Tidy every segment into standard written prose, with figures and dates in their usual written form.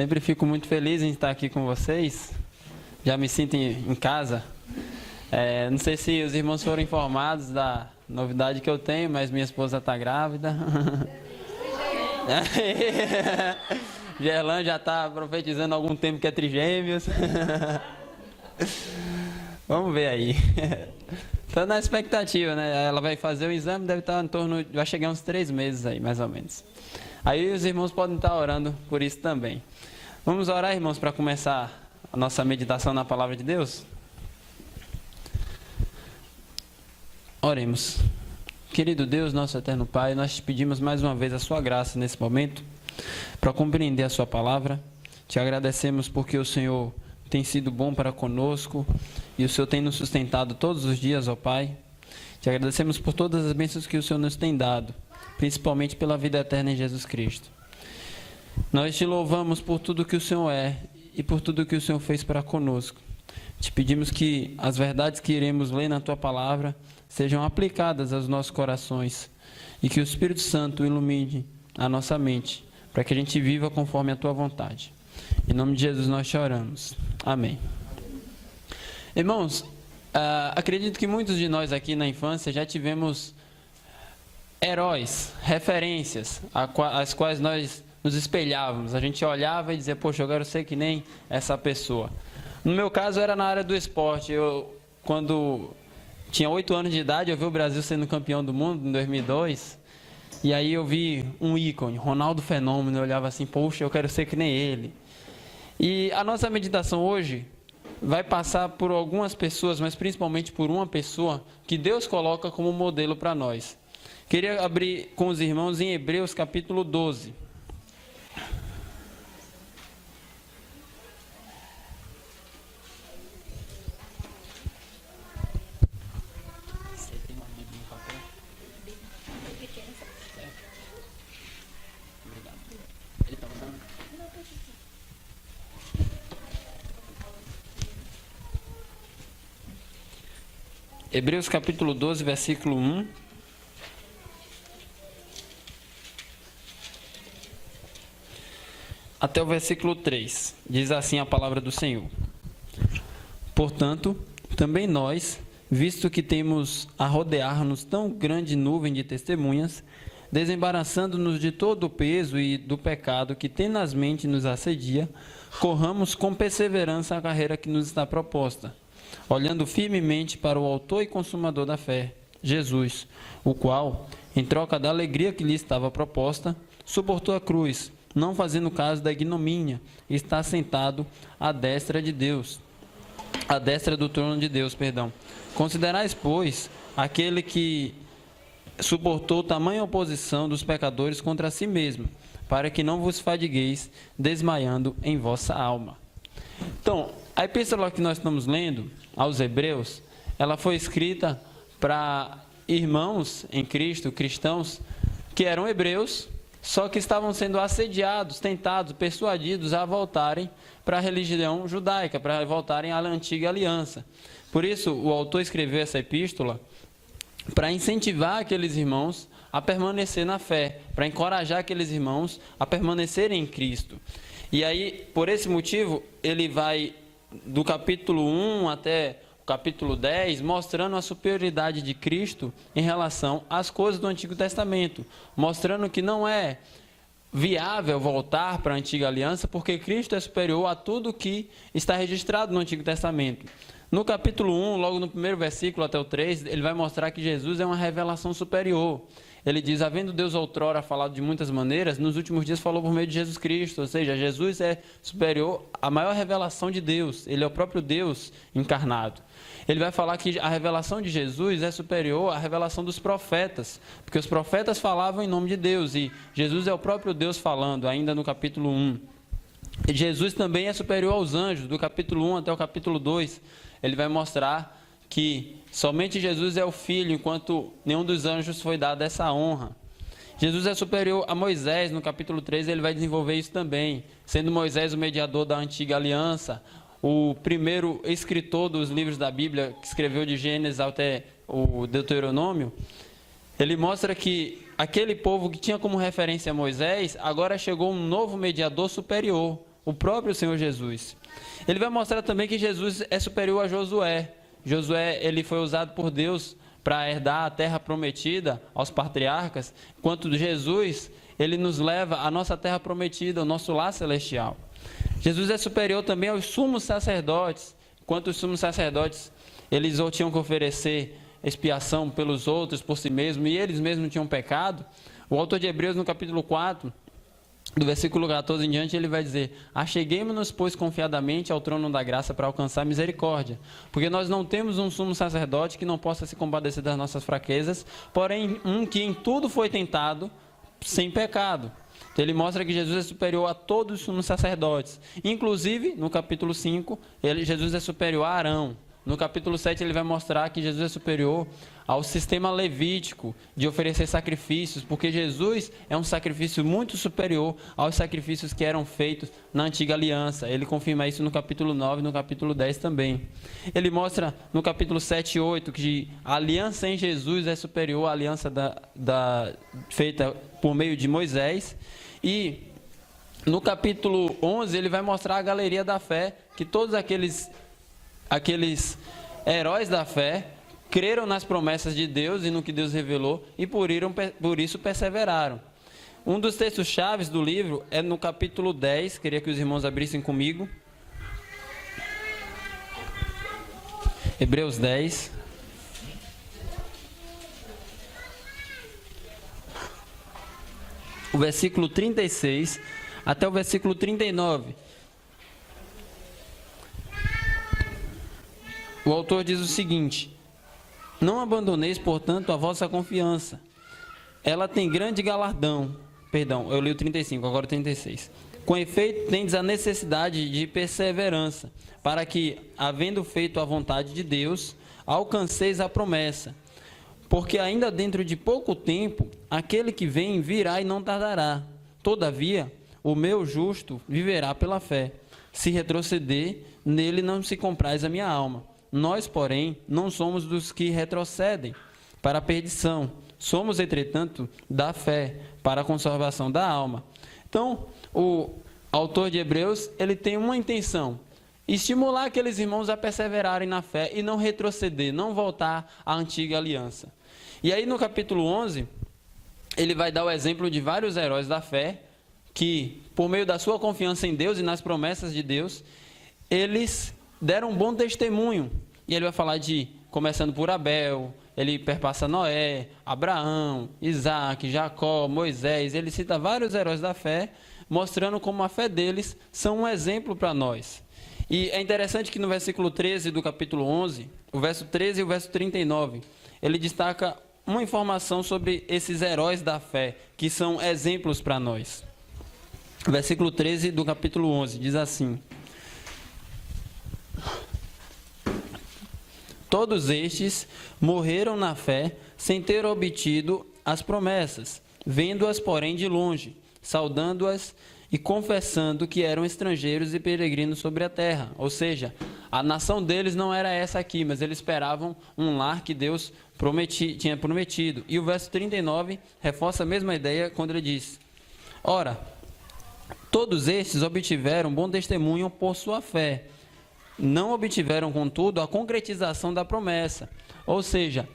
Sempre fico muito feliz em estar aqui com vocês. Já me sinto em casa. Não sei se os irmãos foram informados da novidade que eu tenho, mas minha esposa está grávida. Gerlan já está profetizando há algum tempo que é trigêmeos. Vamos ver aí. Estou na expectativa, né? Ela vai fazer o exame, deve estar em torno, vai chegar uns 3 meses aí, mais ou menos. Aí os irmãos podem estar orando por isso também. Vamos orar, irmãos, para começar a nossa meditação na palavra de Deus? Oremos. Querido Deus, nosso eterno Pai, nós te pedimos mais uma vez a sua graça nesse momento, para compreender a sua palavra. Te agradecemos porque o Senhor tem sido bom para conosco e o Senhor tem nos sustentado todos os dias, ó Pai. Te agradecemos por todas as bênçãos que o Senhor nos tem dado, principalmente pela vida eterna em Jesus Cristo. Nós te louvamos por tudo que o Senhor é e por tudo que o Senhor fez para conosco. Te pedimos que as verdades que iremos ler na Tua palavra sejam aplicadas aos nossos corações e que o Espírito Santo ilumine a nossa mente, para que a gente viva conforme a Tua vontade. Em nome de Jesus nós te oramos. Amém. Irmãos, acredito que muitos de nós aqui na infância já tivemos heróis, referências, às quais nós nos espelhávamos. A gente olhava e dizia, poxa, eu quero ser que nem essa pessoa. No meu caso era na área do esporte. Quando tinha 8 anos de idade, eu vi o Brasil sendo campeão do mundo em 2002. E aí eu vi um ícone, Ronaldo Fenômeno. Eu olhava assim, poxa, eu quero ser que nem ele. E a nossa meditação hoje vai passar por algumas pessoas, mas principalmente por uma pessoa que Deus coloca como modelo para nós. Queria abrir com os irmãos em Hebreus capítulo 12. Hebreus capítulo 12, versículo 1. Até o versículo 3. Diz assim a palavra do Senhor. Portanto, também nós, visto que temos a rodear-nos tão grande nuvem de testemunhas, desembaraçando-nos de todo o peso e do pecado que tenazmente nos assedia, corramos com perseverança a carreira que nos está proposta, olhando firmemente para o autor e consumador da fé, Jesus, o qual, em troca da alegria que lhe estava proposta, suportou a cruz, não fazendo caso da ignomínia, e está sentado à destra de Deus, à destra do trono de Deus, perdão. Considerais, pois, aquele que suportou tamanha oposição dos pecadores contra si mesmo, para que não vos fadigueis, desmaiando em vossa alma. Então, a epístola que nós estamos lendo, aos Hebreus, ela foi escrita para irmãos em Cristo, cristãos, que eram hebreus, só que estavam sendo assediados, tentados, persuadidos a voltarem para a religião judaica, para voltarem à antiga aliança. Por isso, o autor escreveu essa epístola para incentivar aqueles irmãos a permanecer na fé, para encorajar aqueles irmãos a permanecerem em Cristo. E aí, por esse motivo, ele vai do capítulo 1 até o capítulo 10, mostrando a superioridade de Cristo em relação às coisas do Antigo Testamento, mostrando que não é viável voltar para a Antiga Aliança, porque Cristo é superior a tudo que está registrado no Antigo Testamento. No capítulo 1, logo no primeiro versículo até o 3, ele vai mostrar que Jesus é uma revelação superior. Ele diz, havendo Deus outrora falado de muitas maneiras, nos últimos dias falou por meio de Jesus Cristo. Ou seja, Jesus é superior à maior revelação de Deus. Ele é o próprio Deus encarnado. Ele vai falar que a revelação de Jesus é superior à revelação dos profetas, porque os profetas falavam em nome de Deus, e Jesus é o próprio Deus falando, ainda no capítulo 1. E Jesus também é superior aos anjos, do capítulo 1 até o capítulo 2. Ele vai mostrar que somente Jesus é o Filho, enquanto nenhum dos anjos foi dado essa honra. Jesus é superior a Moisés, no capítulo 3 ele vai desenvolver isso também, sendo Moisés o mediador da antiga aliança, o primeiro escritor dos livros da Bíblia, que escreveu de Gênesis até o Deuteronômio. Ele mostra que aquele povo que tinha como referência Moisés, agora chegou um novo mediador superior, o próprio Senhor Jesus. Ele vai mostrar também que Jesus é superior a Josué. Josué, ele foi usado por Deus para herdar a terra prometida aos patriarcas, enquanto Jesus, ele nos leva à nossa terra prometida, ao nosso lar celestial. Jesus é superior também aos sumos sacerdotes, enquanto os sumos sacerdotes, eles ou tinham que oferecer expiação pelos outros, por si mesmos, e eles mesmos tinham pecado. O autor de Hebreus, no capítulo 4, do versículo 14 em diante, ele vai dizer: acheguemo-nos, pois, confiadamente ao trono da graça para alcançar misericórdia, porque nós não temos um sumo sacerdote que não possa se compadecer das nossas fraquezas, porém um que em tudo foi tentado, sem pecado. Então ele mostra que Jesus é superior a todos os sumos sacerdotes. Inclusive, no capítulo 5, Jesus é superior a Arão. No capítulo 7, ele vai mostrar que Jesus é superior ao sistema levítico de oferecer sacrifícios, porque Jesus é um sacrifício muito superior aos sacrifícios que eram feitos na antiga aliança. Ele confirma isso no capítulo 9 e no capítulo 10 também. Ele mostra no capítulo 7 e 8 que a aliança em Jesus é superior à aliança feita por meio de Moisés. E no capítulo 11 ele vai mostrar a galeria da fé, que todos aqueles heróis da fé creram nas promessas de Deus e no que Deus revelou e por isso perseveraram. Um dos textos chaves do livro é no capítulo 10, queria que os irmãos abrissem comigo. Hebreus 10. O versículo 36 até o versículo 39. O autor diz o seguinte: não abandoneis, portanto, a vossa confiança. Ela tem grande galardão. Perdão, eu li o 35, agora o 36. Com efeito, tendes a necessidade de perseverança, para que, havendo feito a vontade de Deus, alcanceis a promessa. Porque ainda dentro de pouco tempo, aquele que vem virá e não tardará. Todavia, o meu justo viverá pela fé. Se retroceder, nele não se compraz a minha alma. Nós, porém, não somos dos que retrocedem para a perdição. Somos, entretanto, da fé para a conservação da alma. Então, o autor de Hebreus, ele tem uma intenção: estimular aqueles irmãos a perseverarem na fé e não retroceder, não voltar à antiga aliança. E aí, no capítulo 11, ele vai dar o exemplo de vários heróis da fé que, por meio da sua confiança em Deus e nas promessas de Deus, eles deram um bom testemunho. E ele vai falar começando por Abel, ele perpassa Noé, Abraão, Isaac, Jacó, Moisés. Ele cita vários heróis da fé, mostrando como a fé deles são um exemplo para nós. E é interessante que no versículo 13 do capítulo 11, o verso 13 e o verso 39, ele destaca uma informação sobre esses heróis da fé, que são exemplos para nós. O versículo 13 do capítulo 11 diz assim: todos estes morreram na fé, sem ter obtido as promessas, vendo-as, porém, de longe, saudando-as e confessando que eram estrangeiros e peregrinos sobre a terra. Ou seja, a nação deles não era essa aqui, mas eles esperavam um lar que Deus tinha prometido. E o verso 39 reforça a mesma ideia quando ele diz: ora, todos estes obtiveram bom testemunho por sua fé. Não obtiveram, contudo, a concretização da promessa. Ou seja,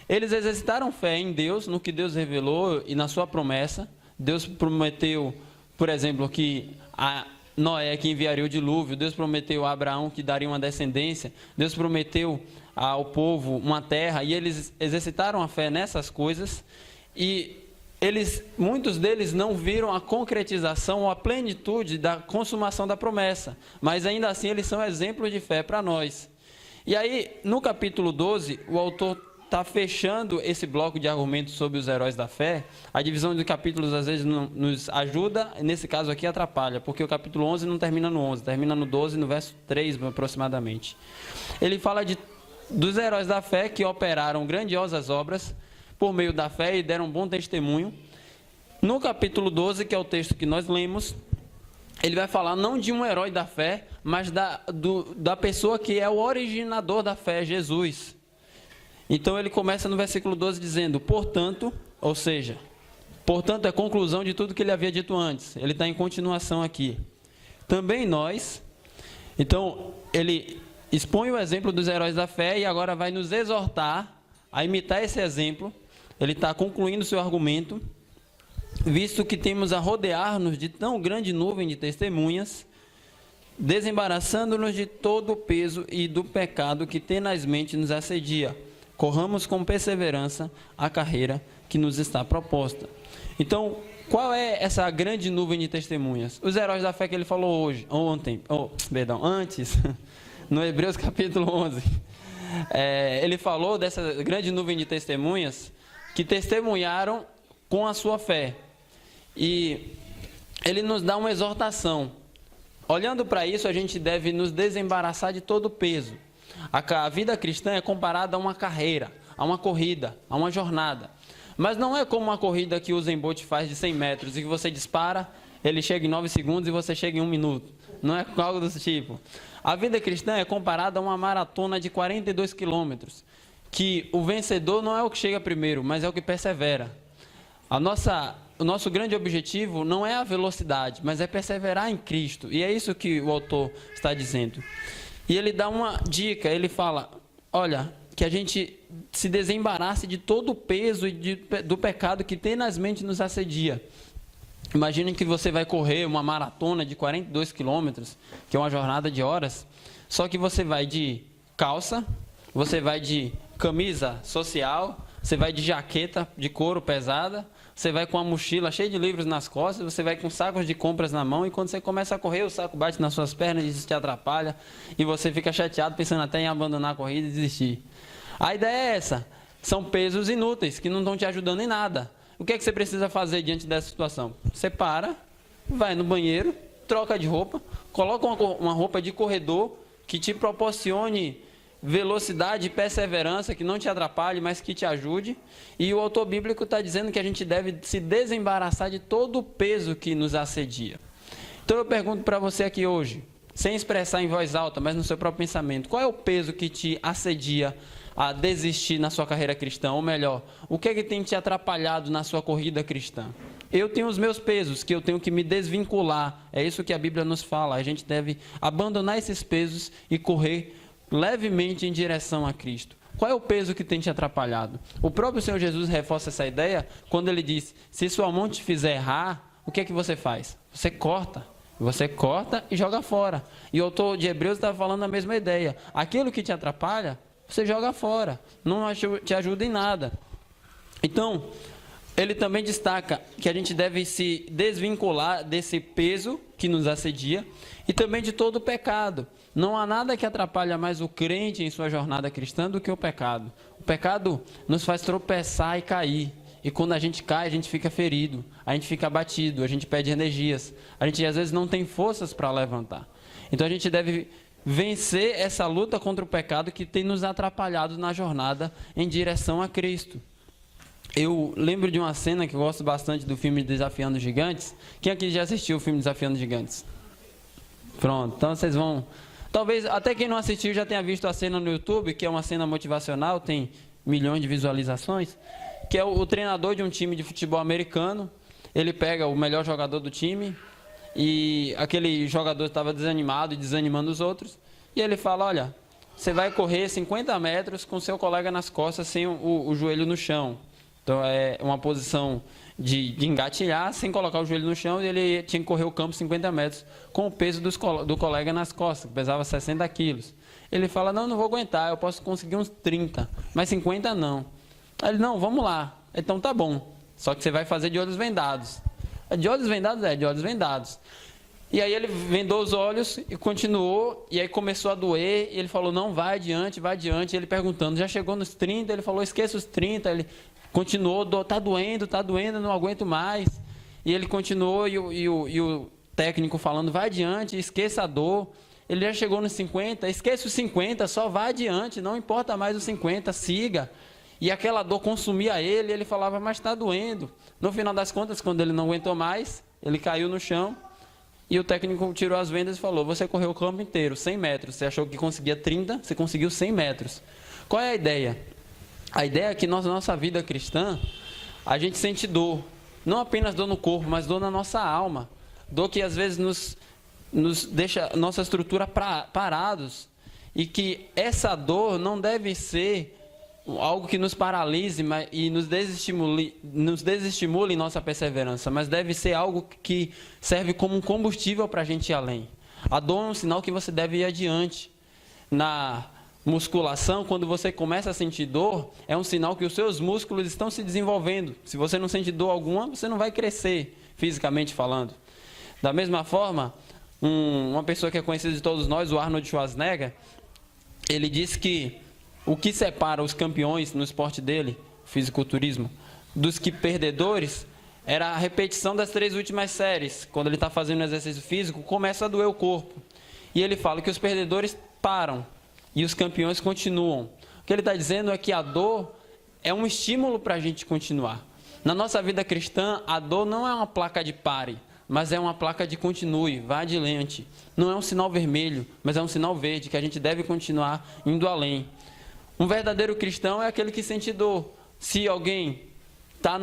eles exercitaram fé em Deus, no que Deus revelou e na sua promessa. Deus prometeu, por exemplo, que a Noé que enviaria o dilúvio. Deus prometeu a Abraão que daria uma descendência. Deus prometeu ao povo uma terra. E eles exercitaram a fé nessas coisas. E muitos deles não viram a concretização ou a plenitude da consumação da promessa, mas ainda assim eles são exemplos de fé para nós. E aí, no capítulo 12, o autor está fechando esse bloco de argumentos sobre os heróis da fé. A divisão de capítulos às vezes nos ajuda, nesse caso aqui atrapalha, porque o capítulo 11 não termina no 11, termina no 12, no verso 3 aproximadamente. Ele fala dos heróis da fé que operaram grandiosas obras por meio da fé e deram um bom testemunho. No capítulo 12, que é o texto que nós lemos, ele vai falar não de um herói da fé, mas da pessoa que é o originador da fé, Jesus. Então ele começa no versículo 12 dizendo, portanto, ou seja, portanto é a conclusão de tudo que ele havia dito antes. Ele está em continuação aqui. também nós. Então, ele expõe o exemplo dos heróis da fé e agora vai nos exortar a imitar esse exemplo. Ele está concluindo seu argumento. Visto que temos a rodear-nos de tão grande nuvem de testemunhas, desembaraçando-nos de todo o peso e do pecado que tenazmente nos assedia, corramos com perseverança a carreira que nos está proposta. Então, qual é essa grande nuvem de testemunhas? Os heróis da fé que ele falou hoje, antes, no Hebreus capítulo 11. Ele falou dessa grande nuvem de testemunhas que testemunharam com a sua fé. E ele nos dá uma exortação. Olhando para isso, a gente deve nos desembaraçar de todo o peso. A vida cristã é comparada a uma carreira, a uma corrida, a uma jornada. Mas não é como uma corrida que o Usain Bolt faz de 100 metros e que você dispara, ele chega em 9 segundos e você chega em 1 minuto. Não é algo desse tipo. A vida cristã é comparada a uma maratona de 42 quilômetros, que o vencedor não é o que chega primeiro, mas é o que persevera. O nosso grande objetivo não é a velocidade, mas é perseverar em Cristo. E é isso que o autor está dizendo. E ele dá uma dica, ele fala, olha, que a gente se desembarace de todo o peso e do pecado que tenazmente nos assedia. Imagine que você vai correr uma maratona de 42 quilômetros, que é uma jornada de horas, só que você vai de calça, você vai de camisa social, você vai de jaqueta de couro pesada, você vai com uma mochila cheia de livros nas costas, você vai com sacos de compras na mão, e quando você começa a correr, o saco bate nas suas pernas, isso te atrapalha, e você fica chateado, pensando até em abandonar a corrida e desistir. A ideia é essa, são pesos inúteis, que não estão te ajudando em nada. O que é que você precisa fazer diante dessa situação? Você para, vai no banheiro, troca de roupa, coloca uma roupa de corredor, que te proporcione velocidade e perseverança, que não te atrapalhe, mas que te ajude. E o autor bíblico está dizendo que a gente deve se desembaraçar de todo o peso que nos assedia. Então eu pergunto para você aqui hoje, sem expressar em voz alta, mas no seu próprio pensamento, qual é o peso que te assedia a desistir na sua carreira cristã? Ou melhor, o que é que tem te atrapalhado na sua corrida cristã? Eu tenho os meus pesos, que eu tenho que me desvincular. É isso que a Bíblia nos fala. A gente deve abandonar esses pesos e correr levemente em direção a Cristo. Qual é o peso que tem te atrapalhado? O próprio Senhor Jesus reforça essa ideia quando ele diz, se sua mão te fizer errar, o que é que você faz? Você corta e joga fora. E o autor de Hebreus está falando a mesma ideia. Aquilo que te atrapalha, você joga fora. Não te ajuda em nada. Então, ele também destaca que a gente deve se desvincular desse peso que nos assedia e também de todo o pecado. Não há nada que atrapalhe mais o crente em sua jornada cristã do que o pecado. O pecado nos faz tropeçar e cair. E quando a gente cai, a gente fica ferido, a gente fica abatido, a gente perde energias. A gente às vezes não tem forças para levantar. Então a gente deve vencer essa luta contra o pecado que tem nos atrapalhado na jornada em direção a Cristo. Eu lembro de uma cena que eu gosto bastante do filme Desafiando Gigantes. Quem aqui já assistiu o filme Desafiando Gigantes? Pronto, então vocês vão... Talvez até quem não assistiu já tenha visto a cena no YouTube, que é uma cena motivacional, tem milhões de visualizações, que é o treinador de um time de futebol americano. Ele pega o melhor jogador do time e aquele jogador estava desanimado e desanimando os outros. E ele fala, olha, você vai correr 50 metros com seu colega nas costas sem o joelho no chão. Então é uma posição de engatilhar sem colocar o joelho no chão, e ele tinha que correr o campo 50 metros com o peso do colega nas costas, que pesava 60 quilos. Ele fala, não vou aguentar, eu posso conseguir uns 30, mas 50 não. Aí ele, não, vamos lá. Então tá bom, só que você vai fazer de olhos vendados. De olhos vendados? De olhos vendados. E aí ele vendou os olhos e continuou, e aí começou a doer, e ele falou, não, vai adiante, e ele perguntando, já chegou nos 30? Ele falou, esqueça os 30, ele... Continuou, tá doendo, não aguento mais. E ele continuou e o técnico falando, vai adiante, esqueça a dor. Ele já chegou nos 50, esqueça os 50, só vá adiante, não importa mais os 50, siga. E aquela dor consumia ele, e ele falava, mas está doendo. No final das contas, quando ele não aguentou mais, ele caiu no chão, e o técnico tirou as vendas e falou, você correu o campo inteiro, 100 metros, você achou que conseguia 30, você conseguiu 100 metros. Qual é a ideia? A ideia é que na nossa vida cristã, a gente sente dor. Não apenas dor no corpo, mas dor na nossa alma. Dor que às vezes nos nos deixa nossa estrutura parados, e que essa dor não deve ser algo que nos paralise e nos desestimule em nossa perseverança, mas deve ser algo que serve como um combustível para a gente ir além. A dor é um sinal que você deve ir adiante. Na musculação, quando você começa a sentir dor, é um sinal que os seus músculos estão se desenvolvendo. Se você não sente dor alguma, você não vai crescer, fisicamente falando. Da mesma forma, uma pessoa que é conhecida de todos nós, o Arnold Schwarzenegger, ele disse que o que separa os campeões no esporte dele, fisiculturismo, dos que perdedores, era a repetição das 3 últimas séries. Quando ele está fazendo um exercício físico, começa a doer o corpo. E ele fala que os perdedores param e os campeões continuam. O que ele está dizendo é que a dor é um estímulo para a gente continuar. Na nossa vida cristã, a dor não é uma placa de pare, mas é uma placa de continue, vá adiante. Não é um sinal vermelho, mas é um sinal verde, que a gente deve continuar indo além. Um verdadeiro cristão é aquele que sente dor. Se alguém está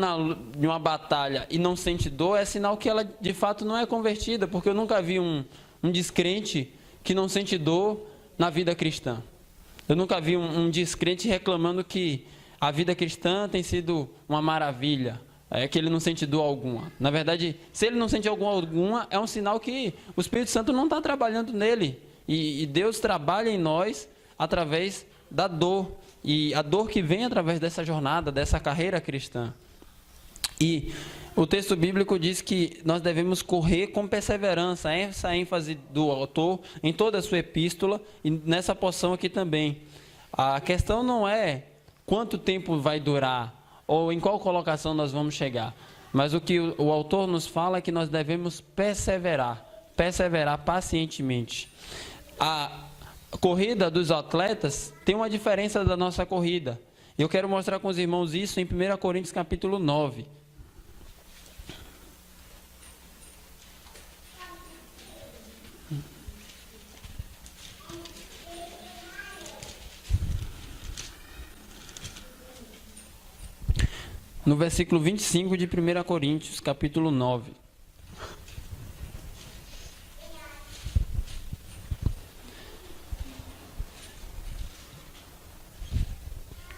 em uma batalha e não sente dor, é sinal que ela de fato não é convertida, porque eu nunca vi um descrente que não sente dor na vida cristã. Eu nunca vi um descrente reclamando que a vida cristã tem sido uma maravilha, que ele não sente dor alguma. Na verdade, se ele não sente dor alguma, é um sinal que o Espírito Santo não está trabalhando nele. E Deus trabalha em nós através da dor. E a dor que vem através dessa jornada, dessa carreira cristã. E o texto bíblico diz que nós devemos correr com perseverança. Essa ênfase do autor em toda a sua epístola e nessa porção aqui também. A questão não é quanto tempo vai durar ou em qual colocação nós vamos chegar. Mas o que o autor nos fala é que nós devemos perseverar pacientemente. A corrida dos atletas tem uma diferença da nossa corrida. Eu quero mostrar com os irmãos isso em 1 Coríntios capítulo 9. No versículo 25 de 1 Coríntios, capítulo 9.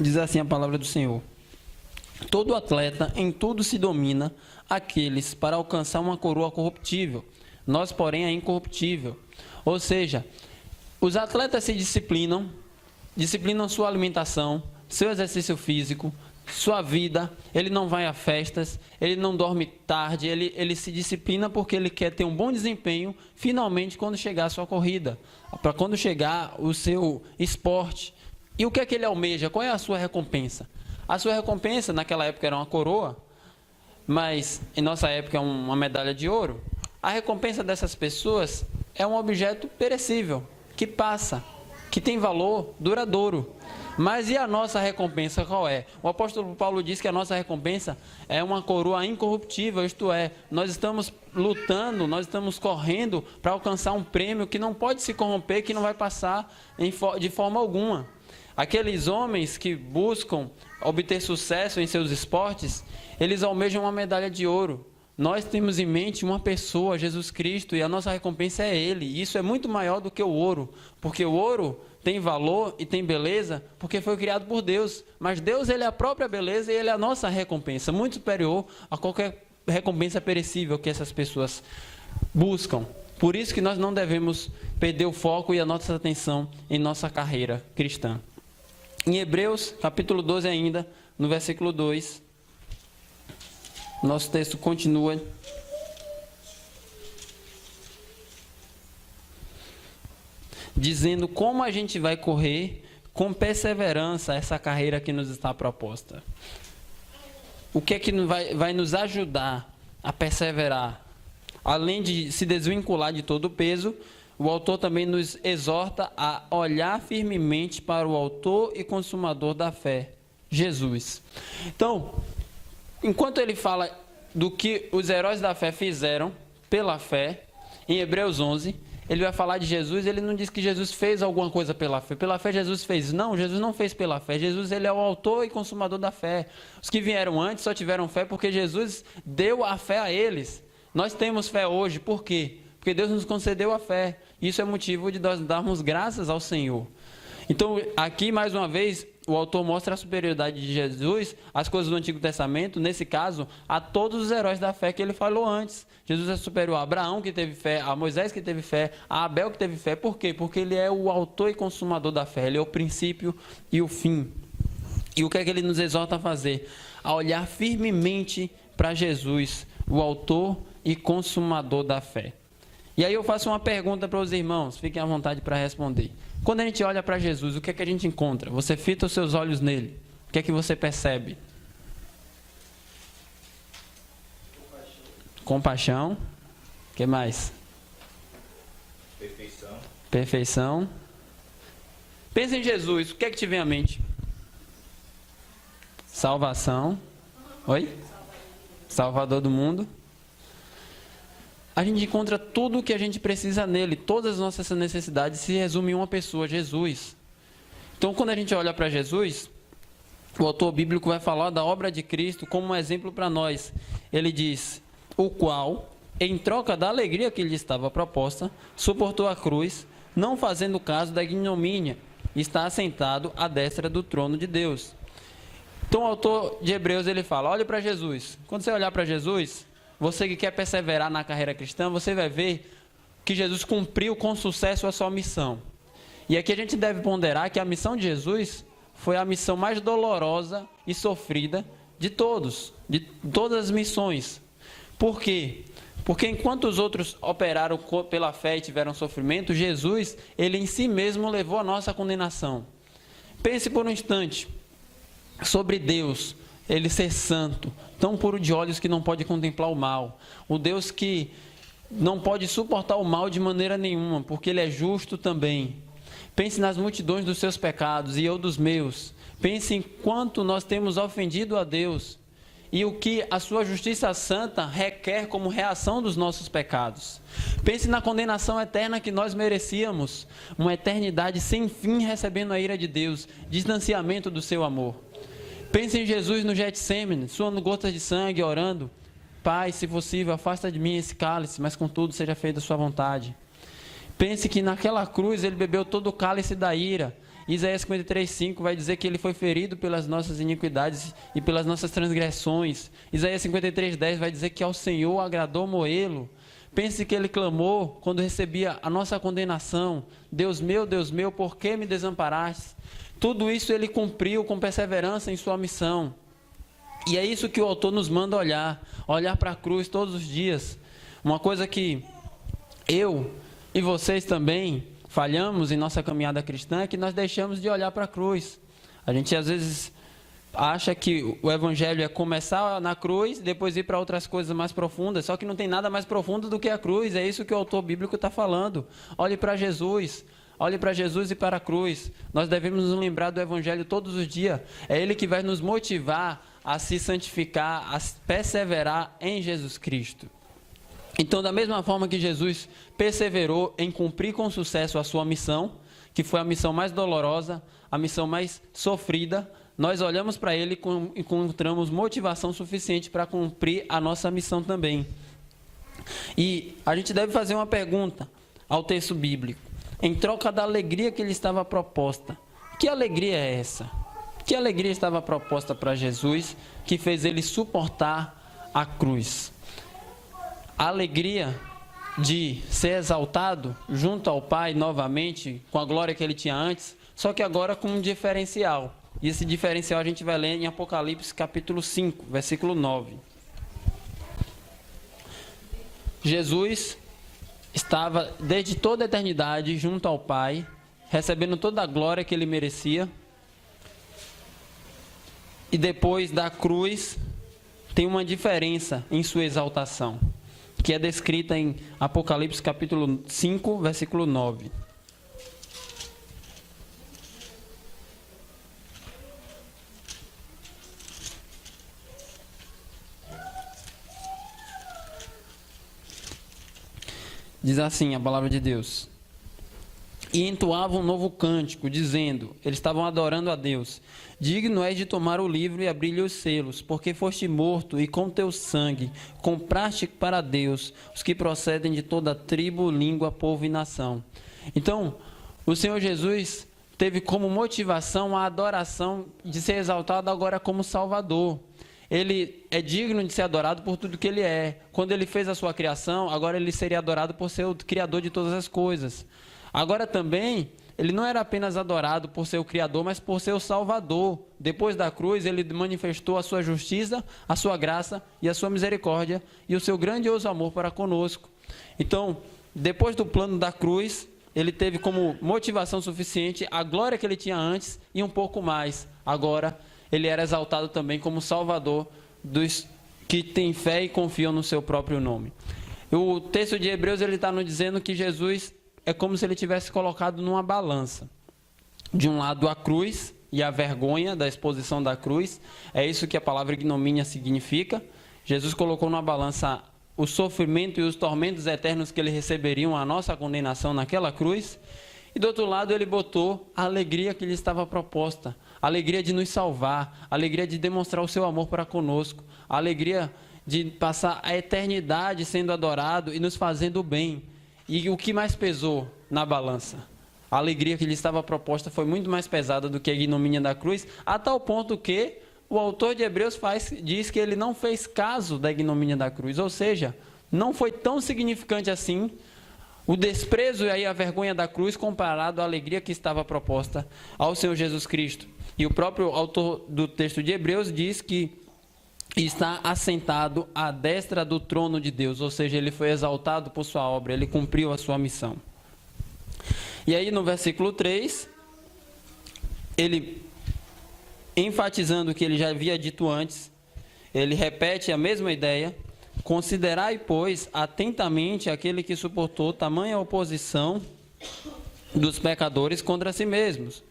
Diz assim a palavra do Senhor: todo atleta em tudo se domina aqueles para alcançar uma coroa corruptível, nós, porém, a incorruptível. Ou seja, os atletas se disciplinam sua alimentação, seu exercício físico, sua vida. Ele não vai a festas, ele não dorme tarde, ele se disciplina porque ele quer ter um bom desempenho, finalmente, quando chegar a sua corrida, para quando chegar o seu esporte. E o que é que ele almeja? Qual é a sua recompensa? A sua recompensa, naquela época, era uma coroa, mas em nossa época é uma medalha de ouro. A recompensa dessas pessoas é um objeto perecível, que passa, que tem valor duradouro. Mas e a nossa recompensa qual é? O apóstolo Paulo diz que a nossa recompensa é uma coroa incorruptível, isto é, nós estamos lutando, nós estamos correndo para alcançar um prêmio que não pode se corromper, que não vai passar de forma alguma. Aqueles homens que buscam obter sucesso em seus esportes, eles almejam uma medalha de ouro. Nós temos em mente uma pessoa, Jesus Cristo, e a nossa recompensa é Ele. E isso é muito maior do que o ouro, porque o ouro tem valor e tem beleza, porque foi criado por Deus. Mas Deus, Ele é a própria beleza e Ele é a nossa recompensa, muito superior a qualquer recompensa perecível que essas pessoas buscam. Por isso que nós não devemos perder o foco e a nossa atenção em nossa carreira cristã. Em Hebreus, capítulo 12 ainda, no versículo 2, nosso texto continua. Dizendo como a gente vai correr com perseverança essa carreira que nos está proposta. O que é que vai nos ajudar a perseverar? Além de se desvincular de todo o peso, o autor também nos exorta a olhar firmemente para o autor e consumador da fé, Jesus. Então, enquanto ele fala do que os heróis da fé fizeram pela fé, em Hebreus 11, ele vai falar de Jesus. Ele não diz que Jesus fez alguma coisa pela fé. Pela fé Jesus fez. Não, Jesus não fez pela fé. Jesus, ele é o autor e consumador da fé. Os que vieram antes só tiveram fé porque Jesus deu a fé a eles. Nós temos fé hoje, por quê? porque Deus nos concedeu a fé. Isso é motivo de nós darmos graças ao Senhor. Então, aqui, mais uma vez, o autor mostra a superioridade de Jesus, as coisas do Antigo Testamento, nesse caso, a todos os heróis da fé que ele falou antes. Jesus é superior a Abraão, que teve fé, a Moisés, que teve fé, a Abel, que teve fé. Por quê? Porque ele é o autor e consumador da fé, ele é o princípio e o fim. E o que é que ele nos exorta a fazer? A olhar firmemente para Jesus, o autor e consumador da fé. E aí eu faço uma pergunta para os irmãos, fiquem à vontade para responder. Quando a gente olha para Jesus, o que é que a gente encontra? Você fita os seus olhos nele. O que é que você percebe? Compaixão. O que mais? Perfeição. Pensa em Jesus, o que é que te vem à mente? Salvação. Oi? Salvador do mundo. A gente encontra tudo o que a gente precisa nele. Todas as nossas necessidades se resumem em uma pessoa, Jesus. Então, quando a gente olha para Jesus, o autor bíblico vai falar da obra de Cristo como um exemplo para nós. Ele diz, o qual, em troca da alegria que lhe estava proposta, suportou a cruz, não fazendo caso da ignomínia, e está assentado à destra do trono de Deus. Então, o autor de Hebreus, ele fala, olhe para Jesus. Quando você olhar para Jesus, você que quer perseverar na carreira cristã, você vai ver que Jesus cumpriu com sucesso a sua missão. E aqui a gente deve ponderar que a missão de Jesus foi a missão mais dolorosa e sofrida de todas as missões. Por quê? Porque enquanto os outros operaram pela fé e tiveram sofrimento, Jesus, ele em si mesmo levou a nossa condenação. Pense por um instante sobre Deus, ele ser santo, tão puro de olhos que não pode contemplar o mal. O Deus que não pode suportar o mal de maneira nenhuma, porque ele é justo também. Pense nas multidões dos seus pecados e eu dos meus. Pense em quanto nós temos ofendido a Deus e o que a sua justiça santa requer como reação dos nossos pecados. Pense na condenação eterna que nós merecíamos, uma eternidade sem fim recebendo a ira de Deus, distanciamento do seu amor. Pense em Jesus no Getsêmani, suando gotas de sangue, orando, Pai, se possível, afasta de mim esse cálice, mas contudo seja feita a sua vontade. Pense que naquela cruz ele bebeu todo o cálice da ira. Isaías 53:5 vai dizer que ele foi ferido pelas nossas iniquidades e pelas nossas transgressões. Isaías 53:10 vai dizer que ao Senhor agradou moê-lo. Pense que ele clamou quando recebia a nossa condenação. Deus meu, por que me desamparaste? Tudo isso ele cumpriu com perseverança em sua missão. E é isso que o autor nos manda olhar para a cruz todos os dias. Uma coisa que eu e vocês também falhamos em nossa caminhada cristã é que nós deixamos de olhar para a cruz. A gente às vezes acha que o evangelho é começar na cruz, depois ir para outras coisas mais profundas, só que não tem nada mais profundo do que a cruz. É isso que o autor bíblico está falando. Olhe para Jesus. Olhe para Jesus e para a cruz. Nós devemos nos lembrar do Evangelho todos os dias. É Ele que vai nos motivar a se santificar, a perseverar em Jesus Cristo. Então, da mesma forma que Jesus perseverou em cumprir com sucesso a sua missão, que foi a missão mais dolorosa, a missão mais sofrida, nós olhamos para Ele e encontramos motivação suficiente para cumprir a nossa missão também. E a gente deve fazer uma pergunta ao texto bíblico. Em troca da alegria que lhe estava proposta. Que alegria é essa? Que alegria estava proposta para Jesus que fez ele suportar a cruz? A alegria de ser exaltado junto ao Pai novamente, com a glória que ele tinha antes, só que agora com um diferencial. E esse diferencial a gente vai ler em Apocalipse capítulo 5, versículo 9. Jesus estava desde toda a eternidade junto ao Pai, recebendo toda a glória que ele merecia. E depois da cruz, tem uma diferença em sua exaltação, que é descrita em Apocalipse capítulo 5, versículo 9. Diz assim a palavra de Deus: e entoavam um novo cântico, dizendo, eles estavam adorando a Deus: digno és de tomar o livro e abrir-lhe os selos, porque foste morto e com teu sangue compraste para Deus os que procedem de toda tribo, língua, povo e nação. Então, o Senhor Jesus teve como motivação a adoração de ser exaltado agora como Salvador. Ele é digno de ser adorado por tudo que ele é. Quando ele fez a sua criação, agora ele seria adorado por ser o Criador de todas as coisas. Agora também, ele não era apenas adorado por ser o Criador, mas por ser o Salvador. Depois da cruz, ele manifestou a sua justiça, a sua graça e a sua misericórdia e o seu grandioso amor para conosco. Então, depois do plano da cruz, ele teve como motivação suficiente a glória que ele tinha antes e um pouco mais. Agora, ele era exaltado também como Salvador dos que têm fé e confiam no seu próprio nome. O texto de Hebreus está nos dizendo que Jesus é como se ele tivesse colocado numa balança. De um lado a cruz e a vergonha da exposição da cruz. É isso que a palavra ignomínia significa. Jesus colocou numa balança o sofrimento e os tormentos eternos que ele receberiam, a nossa condenação naquela cruz. E do outro lado ele botou a alegria que lhe estava proposta. A alegria de nos salvar, a alegria de demonstrar o seu amor para conosco, a alegria de passar a eternidade sendo adorado e nos fazendo bem. E o que mais pesou na balança? A alegria que lhe estava proposta foi muito mais pesada do que a ignomínia da cruz, a tal ponto que o autor de Hebreus diz que ele não fez caso da ignomínia da cruz, ou seja, não foi tão significante assim o desprezo e a vergonha da cruz comparado à alegria que estava proposta ao Senhor Jesus Cristo. E o próprio autor do texto de Hebreus diz que está assentado à destra do trono de Deus, ou seja, ele foi exaltado por sua obra, ele cumpriu a sua missão. E aí no versículo 3, ele, enfatizando o que ele já havia dito antes, ele repete a mesma ideia: considerai, pois, atentamente aquele que suportou tamanha oposição dos pecadores contra si mesmos.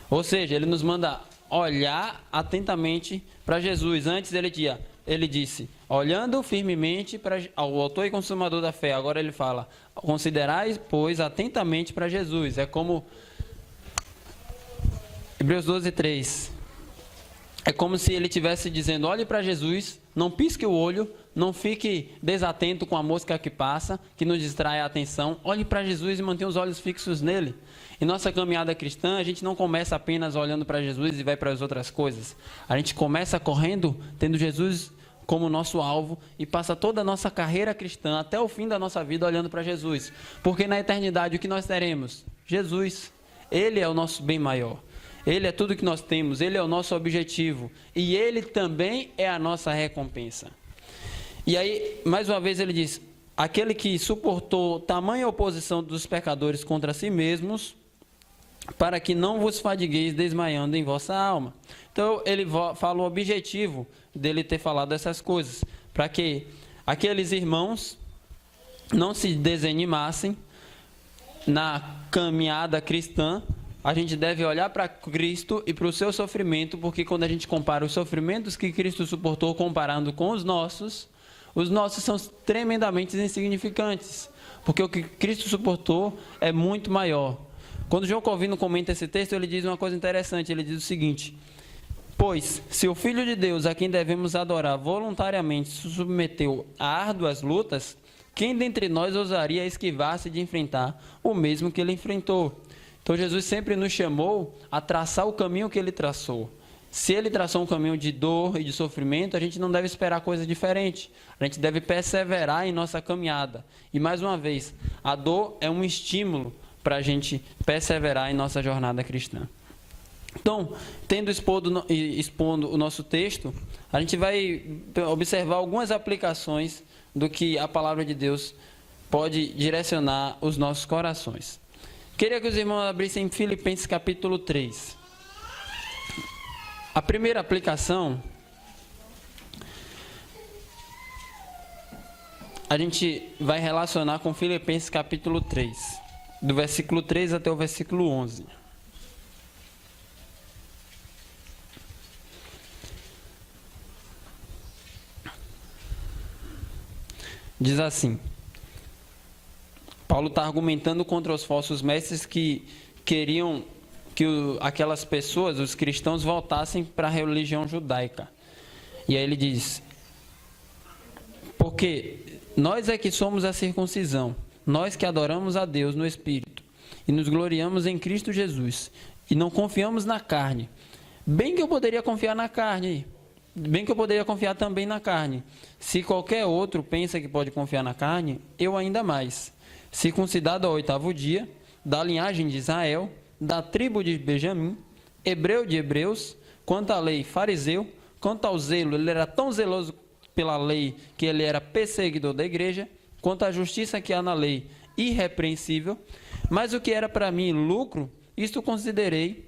Ou seja, ele nos manda olhar atentamente para Jesus. Antes ele disse, olhando firmemente para o autor e consumador da fé. Agora ele fala, considerai, pois, atentamente para Jesus. É como Hebreus 12:3. É como se ele estivesse dizendo, olhe para Jesus, não pisque o olho, não fique desatento com a mosca que passa, que nos distrai a atenção. Olhe para Jesus e mantenha os olhos fixos nele. Em nossa caminhada cristã, a gente não começa apenas olhando para Jesus e vai para as outras coisas. A gente começa correndo, tendo Jesus como nosso alvo e passa toda a nossa carreira cristã, até o fim da nossa vida, olhando para Jesus. Porque na eternidade, o que nós teremos? Jesus. Ele é o nosso bem maior. Ele é tudo que nós temos, ele é o nosso objetivo. E ele também é a nossa recompensa. E aí, mais uma vez ele diz, aquele que suportou tamanha oposição dos pecadores contra si mesmos, para que não vos fadigueis desmaiando em vossa alma. Então, ele fala o objetivo dele ter falado essas coisas, para que aqueles irmãos não se desanimassem na caminhada cristã. A gente deve olhar para Cristo e para o seu sofrimento, porque quando a gente compara os sofrimentos que Cristo suportou comparando com os nossos são tremendamente insignificantes, porque o que Cristo suportou é muito maior. Quando João Calvino comenta esse texto, ele diz uma coisa interessante, ele diz o seguinte: pois, se o Filho de Deus, a quem devemos adorar, voluntariamente se submeteu a árduas lutas, quem dentre nós ousaria esquivar-se de enfrentar o mesmo que ele enfrentou? Então, Jesus sempre nos chamou a traçar o caminho que ele traçou. Se ele traçou um caminho de dor e de sofrimento, a gente não deve esperar coisa diferente. A gente deve perseverar em nossa caminhada. E, mais uma vez, a dor é um estímulo para a gente perseverar em nossa jornada cristã. Então, tendo expondo o nosso texto, a gente vai observar algumas aplicações do que a palavra de Deus pode direcionar os nossos corações. Queria que os irmãos abrissem Filipenses capítulo 3. A primeira aplicação, a gente vai relacionar com Filipenses capítulo 3, do versículo 3 até o versículo 11. Diz assim: Paulo está argumentando contra os falsos mestres que queriam que aquelas pessoas, os cristãos, voltassem para a religião judaica. E aí ele diz: porque nós é que somos a circuncisão, nós que adoramos a Deus no Espírito, e nos gloriamos em Cristo Jesus, e não confiamos na carne. Bem que eu poderia confiar na carne, bem que eu poderia confiar também na carne. Se qualquer outro pensa que pode confiar na carne, eu ainda mais. Circuncidado ao 8º dia, da linhagem de Israel, da tribo de Benjamim, hebreu de hebreus, quanto à lei, fariseu, quanto ao zelo, ele era tão zeloso pela lei que ele era perseguidor da igreja, quanto à justiça que há na lei, irrepreensível. Mas o que era para mim lucro, isto considerei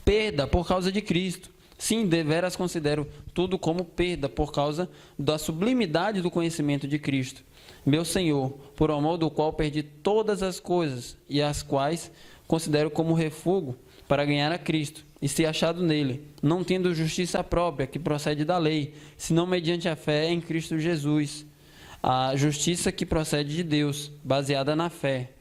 perda por causa de Cristo. Sim, deveras considero tudo como perda por causa da sublimidade do conhecimento de Cristo, meu Senhor, por amor do qual perdi todas as coisas, e as quais considero como refúgio para ganhar a Cristo, e ser achado nele, não tendo justiça própria, que procede da lei, senão mediante a fé em Cristo Jesus, a justiça que procede de Deus, baseada na fé,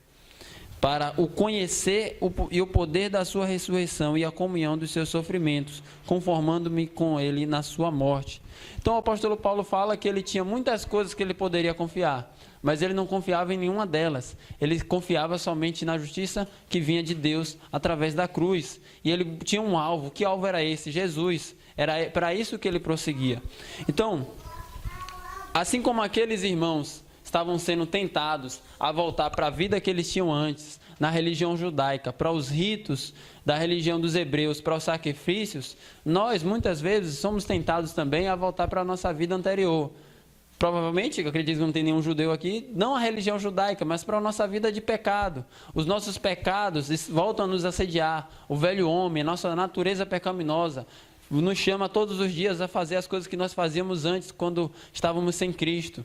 para o conhecer e o poder da sua ressurreição e a comunhão dos seus sofrimentos, conformando-me com ele na sua morte. Então o apóstolo Paulo fala que ele tinha muitas coisas que ele poderia confiar, mas ele não confiava em nenhuma delas. Ele confiava somente na justiça que vinha de Deus através da cruz. E ele tinha um alvo. Que alvo era esse? Jesus. Era para isso que ele prosseguia. Então, assim como aqueles irmãos estavam sendo tentados a voltar para a vida que eles tinham antes, na religião judaica, para os ritos da religião dos hebreus, para os sacrifícios, nós muitas vezes somos tentados também a voltar para a nossa vida anterior. Provavelmente, eu acredito que não tem nenhum judeu aqui, não a religião judaica, mas para a nossa vida de pecado. Os nossos pecados voltam a nos assediar. O velho homem, a nossa natureza pecaminosa, nos chama todos os dias a fazer as coisas que nós fazíamos antes, quando estávamos sem Cristo.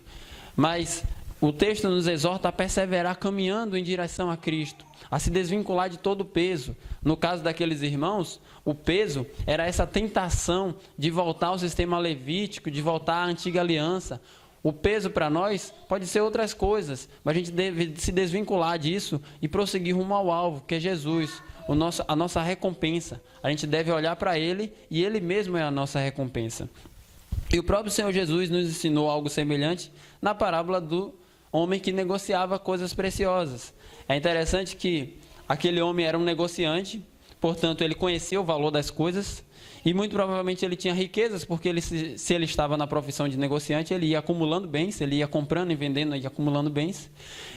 Mas o texto nos exorta a perseverar caminhando em direção a Cristo, a se desvincular de todo o peso. No caso daqueles irmãos, o peso era essa tentação de voltar ao sistema levítico, de voltar à antiga aliança. O peso para nós pode ser outras coisas, mas a gente deve se desvincular disso e prosseguir rumo ao alvo, que é Jesus, a nossa recompensa. A gente deve olhar para Ele e Ele mesmo é a nossa recompensa. E o próprio Senhor Jesus nos ensinou algo semelhante na parábola do homem que negociava coisas preciosas. É interessante que aquele homem era um negociante, portanto ele conhecia o valor das coisas e muito provavelmente ele tinha riquezas, porque se ele estava na profissão de negociante, ele ia acumulando bens, ele ia comprando e vendendo e acumulando bens.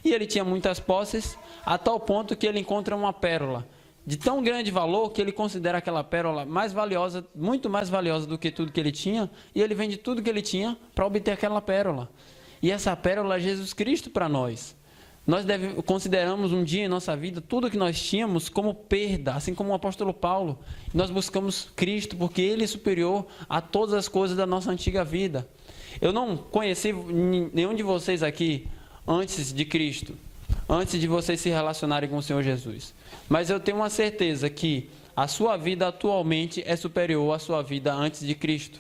E ele tinha muitas posses, a tal ponto que ele encontra uma pérola de tão grande valor que ele considera aquela pérola mais valiosa, muito mais valiosa do que tudo que ele tinha, e ele vende tudo que ele tinha para obter aquela pérola. E essa pérola é Jesus Cristo para nós. Nós consideramos um dia em nossa vida tudo que nós tínhamos como perda, assim como o apóstolo Paulo. Nós buscamos Cristo porque Ele é superior a todas as coisas da nossa antiga vida. Eu não conheci nenhum de vocês aqui antes de Cristo, antes de vocês se relacionarem com o Senhor Jesus. Mas eu tenho uma certeza que a sua vida atualmente é superior à sua vida antes de Cristo.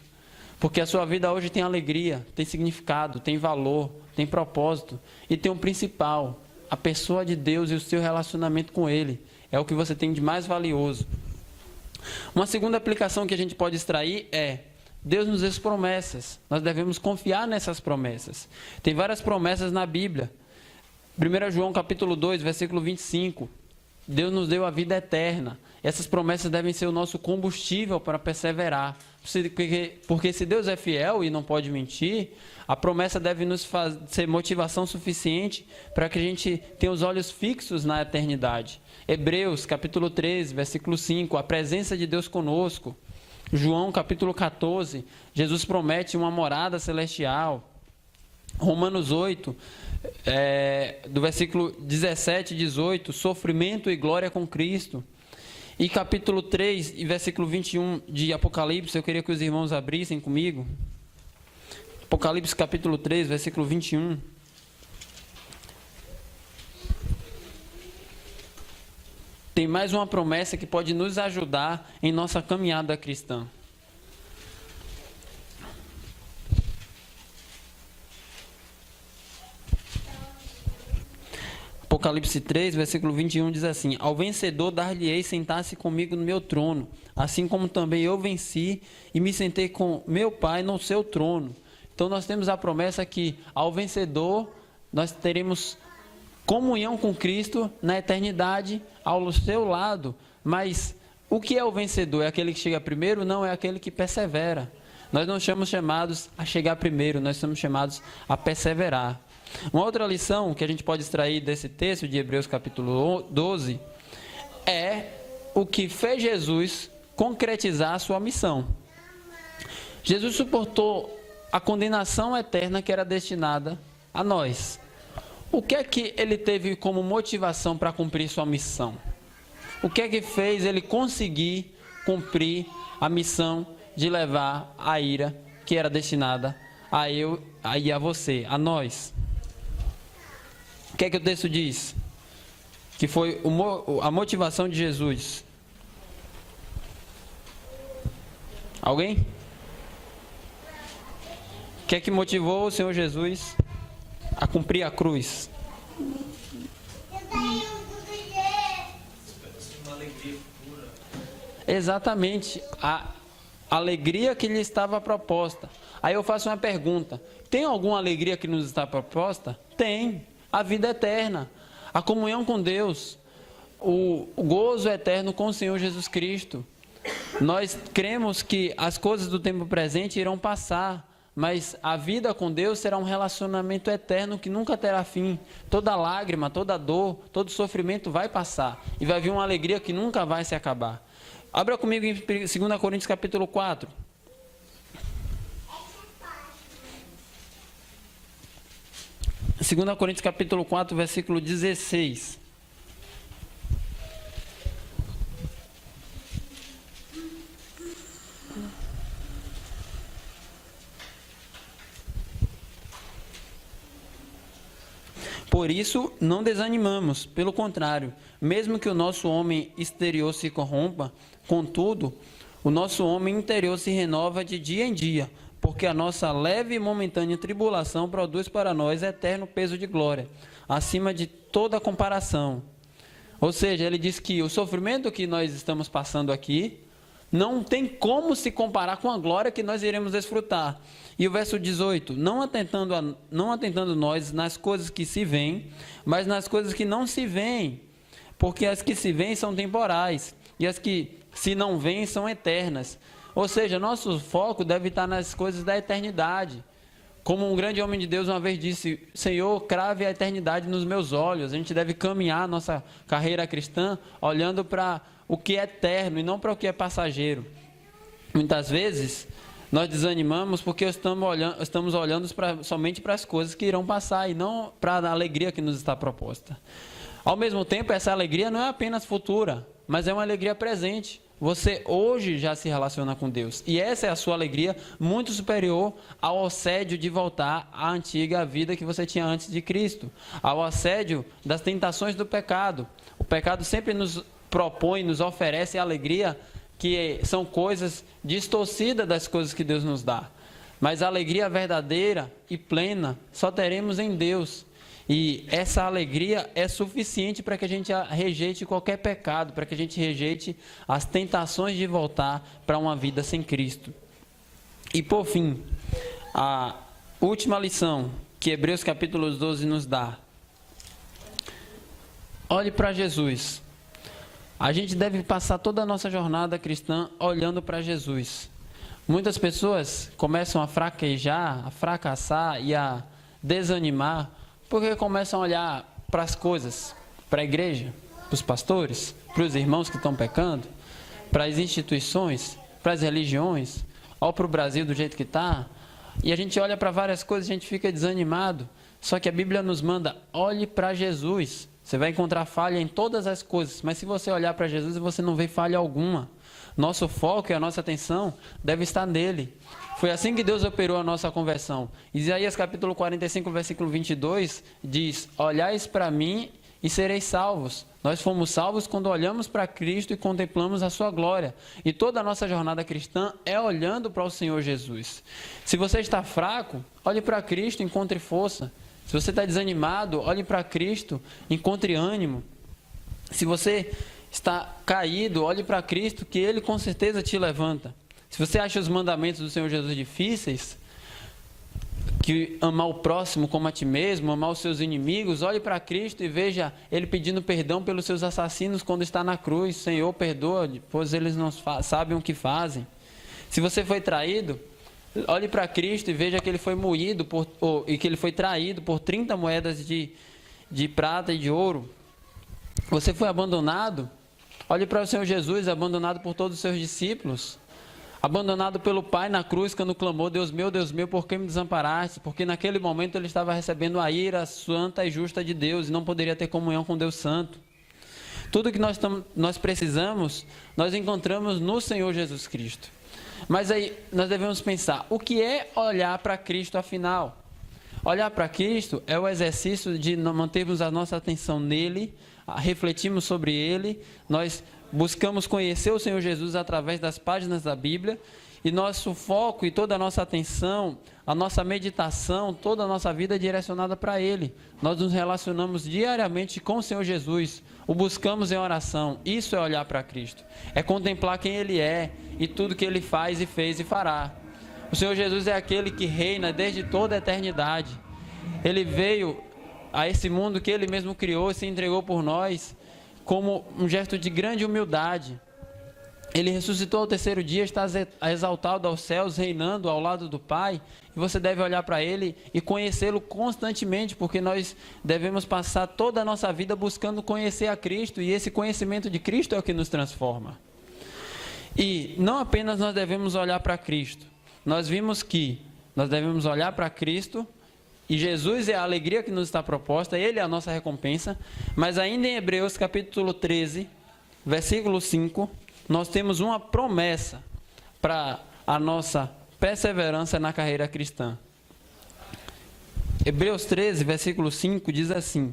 Porque a sua vida hoje tem alegria, tem significado, tem valor, tem propósito. E tem um principal, a pessoa de Deus e o seu relacionamento com Ele. É o que você tem de mais valioso. Uma segunda aplicação que a gente pode extrair é: Deus nos deu promessas. Nós devemos confiar nessas promessas. Tem várias promessas na Bíblia. 1 João capítulo 2, versículo 25. Deus nos deu a vida eterna. Essas promessas devem ser o nosso combustível para perseverar. Porque se Deus é fiel e não pode mentir, a promessa deve nos ser motivação suficiente para que a gente tenha os olhos fixos na eternidade. Hebreus capítulo 13, versículo 5, a presença de Deus conosco. João capítulo 14, Jesus promete uma morada celestial. Romanos 8, do versículo 17 e 18, sofrimento e glória com Cristo. E capítulo 3 e versículo 21 de Apocalipse, eu queria que os irmãos abrissem comigo. Apocalipse capítulo 3, versículo 21. Tem mais uma promessa que pode nos ajudar em nossa caminhada cristã. Apocalipse 3, versículo 21 diz assim: ao vencedor dar-lhe-ei sentar-se comigo no meu trono, assim como também eu venci e me sentei com meu Pai no seu trono. Então nós temos a promessa que ao vencedor nós teremos comunhão com Cristo na eternidade ao seu lado. Mas o que é o vencedor? É aquele que chega primeiro? Não, é aquele que persevera. Nós não somos chamados a chegar primeiro, nós somos chamados a perseverar. Uma outra lição que a gente pode extrair desse texto de Hebreus capítulo 12 é o que fez Jesus concretizar a sua missão. Jesus suportou a condenação eterna que era destinada a nós. O que é que ele teve como motivação para cumprir sua missão? O que é que fez ele conseguir cumprir a missão de levar a ira que era destinada a eu e a você, a nós? O que é que o texto diz? Que foi a motivação de Jesus. Alguém? O que é que motivou o Senhor Jesus a cumprir a cruz? Exatamente, a alegria que lhe estava proposta. Aí eu faço uma pergunta: tem alguma alegria que nos está proposta? Tem. A vida eterna, a comunhão com Deus, o gozo eterno com o Senhor Jesus Cristo. Nós cremos que as coisas do tempo presente irão passar, mas a vida com Deus será um relacionamento eterno que nunca terá fim. Toda lágrima, toda dor, todo sofrimento vai passar e vai vir uma alegria que nunca vai se acabar. Abra comigo em 2 Coríntios capítulo 4. 2 Coríntios capítulo 4, versículo 16. Por isso, não desanimamos, pelo contrário, mesmo que o nosso homem exterior se corrompa, contudo, o nosso homem interior se renova de dia em dia, porque a nossa leve e momentânea tribulação produz para nós eterno peso de glória, acima de toda comparação. Ou seja, ele diz que o sofrimento que nós estamos passando aqui não tem como se comparar com a glória que nós iremos desfrutar. E o verso 18, não atentando nós nas coisas que se veem, mas nas coisas que não se veem, porque as que se veem são temporais, e as que se não veem são eternas. Ou seja, nosso foco deve estar nas coisas da eternidade. Como um grande homem de Deus uma vez disse: Senhor, crave a eternidade nos meus olhos. A gente deve caminhar a nossa carreira cristã olhando para o que é eterno e não para o que é passageiro. Muitas vezes nós desanimamos porque estamos olhando somente para as coisas que irão passar e não para a alegria que nos está proposta. Ao mesmo tempo, essa alegria não é apenas futura, mas é uma alegria presente. Você hoje já se relaciona com Deus. E essa é a sua alegria, muito superior ao assédio de voltar à antiga vida que você tinha antes de Cristo. Ao assédio das tentações do pecado. O pecado sempre nos propõe, nos oferece alegria que são coisas distorcidas das coisas que Deus nos dá. Mas a alegria verdadeira e plena só teremos em Deus. E essa alegria é suficiente para que a gente rejeite qualquer pecado, para que a gente rejeite as tentações de voltar para uma vida sem Cristo. E por fim, a última lição que Hebreus capítulo 12 nos dá. Olhe para Jesus. A gente deve passar toda a nossa jornada cristã olhando para Jesus. Muitas pessoas começam a fraquejar, a fracassar e a desanimar porque começam a olhar para as coisas, para a igreja, para os pastores, para os irmãos que estão pecando, para as instituições, para as religiões, ou para o Brasil do jeito que está. E a gente olha para várias coisas e a gente fica desanimado. Só que a Bíblia nos manda: olhe para Jesus. Você vai encontrar falha em todas as coisas, mas se você olhar para Jesus, você não vê falha alguma. Nosso foco e a nossa atenção deve estar nele. Foi assim que Deus operou a nossa conversão. Isaías capítulo 45, versículo 22 diz: olhais para mim e sereis salvos. Nós fomos salvos quando olhamos para Cristo e contemplamos a sua glória. E toda a nossa jornada cristã é olhando para o Senhor Jesus. Se você está fraco, olhe para Cristo e encontre força. Se você está desanimado, olhe para Cristo, encontre ânimo. Se você está caído, olhe para Cristo, que Ele com certeza te levanta. Se você acha os mandamentos do Senhor Jesus difíceis, que amar o próximo como a ti mesmo, amar os seus inimigos, olhe para Cristo e veja Ele pedindo perdão pelos seus assassinos quando está na cruz. Senhor, perdoa, pois eles não sabem o que fazem. Se você foi traído, olhe para Cristo e veja que Ele foi moído e que Ele foi traído por 30 moedas de prata e de ouro. Você foi abandonado, olhe para o Senhor Jesus, abandonado por todos os seus discípulos. Abandonado pelo Pai na cruz, quando clamou, Deus meu, por que me desamparaste? Porque naquele momento ele estava recebendo a ira santa e justa de Deus e não poderia ter comunhão com Deus Santo. Tudo que nós precisamos, nós encontramos no Senhor Jesus Cristo. Mas aí nós devemos pensar, o que é olhar para Cristo afinal? Olhar para Cristo é o exercício de mantermos a nossa atenção nele, refletimos sobre ele, nós buscamos conhecer o Senhor Jesus através das páginas da Bíblia e nosso foco e toda a nossa atenção, a nossa meditação, toda a nossa vida é direcionada para Ele. Nós nos relacionamos diariamente com o Senhor Jesus, o buscamos em oração. Isso é olhar para Cristo, é contemplar quem Ele é e tudo que Ele faz e fez e fará. O Senhor Jesus é aquele que reina desde toda a eternidade. Ele veio a esse mundo que Ele mesmo criou e se entregou por nós, como um gesto de grande humildade. Ele ressuscitou ao terceiro dia, está exaltado aos céus, reinando ao lado do Pai, e você deve olhar para Ele e conhecê-lo constantemente, porque nós devemos passar toda a nossa vida buscando conhecer a Cristo, e esse conhecimento de Cristo é o que nos transforma. E não apenas nós devemos olhar para Cristo, nós vimos que nós devemos olhar para Cristo, e Jesus é a alegria que nos está proposta, Ele é a nossa recompensa, mas ainda em Hebreus capítulo 13, versículo 5, nós temos uma promessa para a nossa perseverança na carreira cristã. Hebreus 13, versículo 5 diz assim: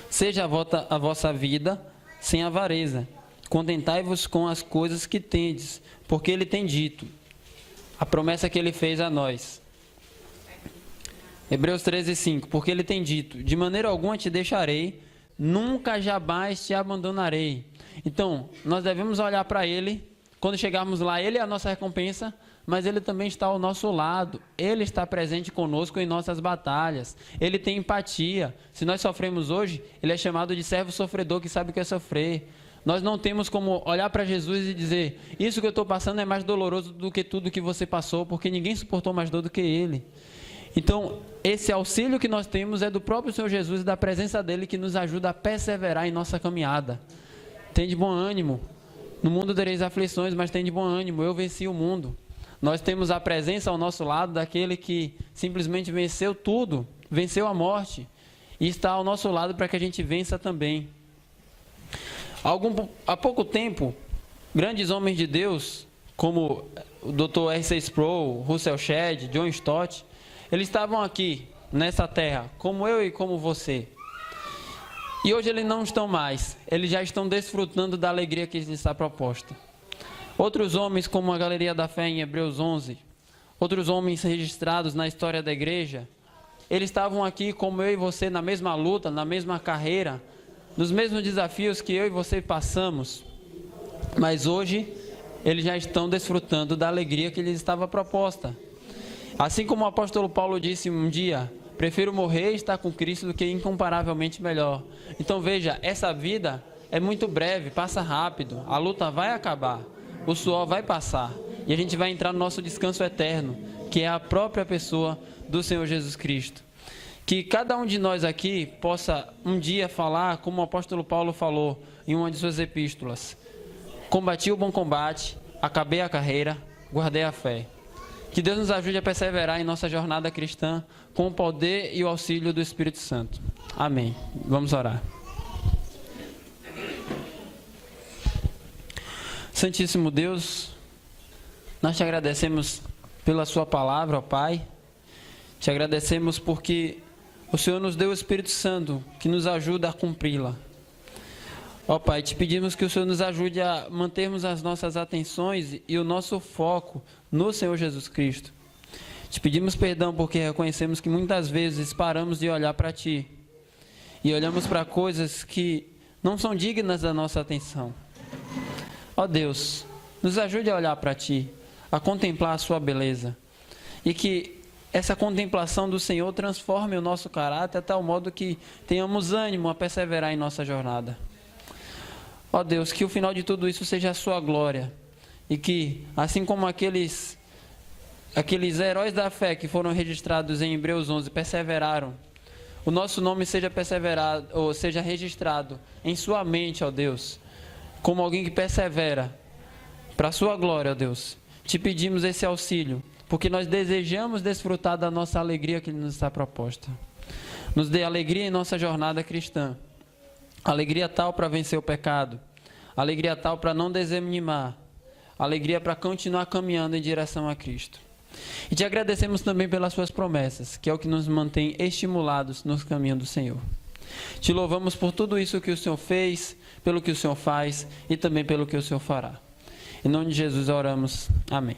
seja a vossa vida sem avareza, contentai-vos com as coisas que tendes, porque Ele tem dito, a promessa que Ele fez a nós. Hebreus 13, 5, porque Ele tem dito, de maneira alguma te deixarei, nunca jamais te abandonarei. Então, nós devemos olhar para Ele, quando chegarmos lá, Ele é a nossa recompensa, mas Ele também está ao nosso lado, Ele está presente conosco em nossas batalhas, Ele tem empatia. Se nós sofremos hoje, Ele é chamado de servo sofredor, que sabe o que é sofrer. Nós não temos como olhar para Jesus e dizer, isso que eu estou passando é mais doloroso do que tudo que você passou, porque ninguém suportou mais dor do que Ele. Então, esse auxílio que nós temos é do próprio Senhor Jesus e da presença dEle que nos ajuda a perseverar em nossa caminhada. Tem de bom ânimo. No mundo tereis aflições, mas tem de bom ânimo. Eu venci o mundo. Nós temos a presença ao nosso lado daquele que simplesmente venceu tudo, venceu a morte, e está ao nosso lado para que a gente vença também. Há pouco tempo, grandes homens de Deus, como o Dr. R.C. Sproul, Russell Shedd, John Stott, eles estavam aqui, nessa terra, como eu e como você. E hoje eles não estão mais. Eles já estão desfrutando da alegria que lhes está proposta. Outros homens, como a Galeria da Fé em Hebreus 11, outros homens registrados na história da igreja, eles estavam aqui como eu e você, na mesma luta, na mesma carreira, nos mesmos desafios que eu e você passamos. Mas hoje, eles já estão desfrutando da alegria que lhes estava proposta. Assim como o apóstolo Paulo disse um dia, prefiro morrer e estar com Cristo do que incomparavelmente melhor. Então veja, essa vida é muito breve, passa rápido, a luta vai acabar, o suor vai passar e a gente vai entrar no nosso descanso eterno, que é a própria pessoa do Senhor Jesus Cristo. Que cada um de nós aqui possa um dia falar como o apóstolo Paulo falou em uma de suas epístolas: combati o bom combate, acabei a carreira, guardei a fé. Que Deus nos ajude a perseverar em nossa jornada cristã com o poder e o auxílio do Espírito Santo. Amém. Vamos orar. Santíssimo Deus, nós te agradecemos pela sua palavra, ó Pai. Te agradecemos porque o Senhor nos deu o Espírito Santo que nos ajuda a cumpri-la. Ó Pai, te pedimos que o Senhor nos ajude a mantermos as nossas atenções e o nosso foco no Senhor Jesus Cristo. Te pedimos perdão porque reconhecemos que muitas vezes paramos de olhar para Ti e olhamos para coisas que não são dignas da nossa atenção. Ó Deus, nos ajude a olhar para Ti, a contemplar a Sua beleza e que essa contemplação do Senhor transforme o nosso caráter a tal modo que tenhamos ânimo a perseverar em nossa jornada. Ó Deus, que o final de tudo isso seja a Sua glória e que, assim como aqueles heróis da fé que foram registrados em Hebreus 11 perseveraram, o nosso nome seja perseverado, ou seja registrado em Sua mente, ó Deus, como alguém que persevera para a Sua glória, ó Deus. Te pedimos esse auxílio, porque nós desejamos desfrutar da nossa alegria que nos está proposta. Nos dê alegria em nossa jornada cristã. Alegria tal para vencer o pecado. Alegria tal para não desanimar. Alegria para continuar caminhando em direção a Cristo. E te agradecemos também pelas suas promessas, que é o que nos mantém estimulados no caminho do Senhor. Te louvamos por tudo isso que o Senhor fez, pelo que o Senhor faz e também pelo que o Senhor fará. Em nome de Jesus oramos. Amém.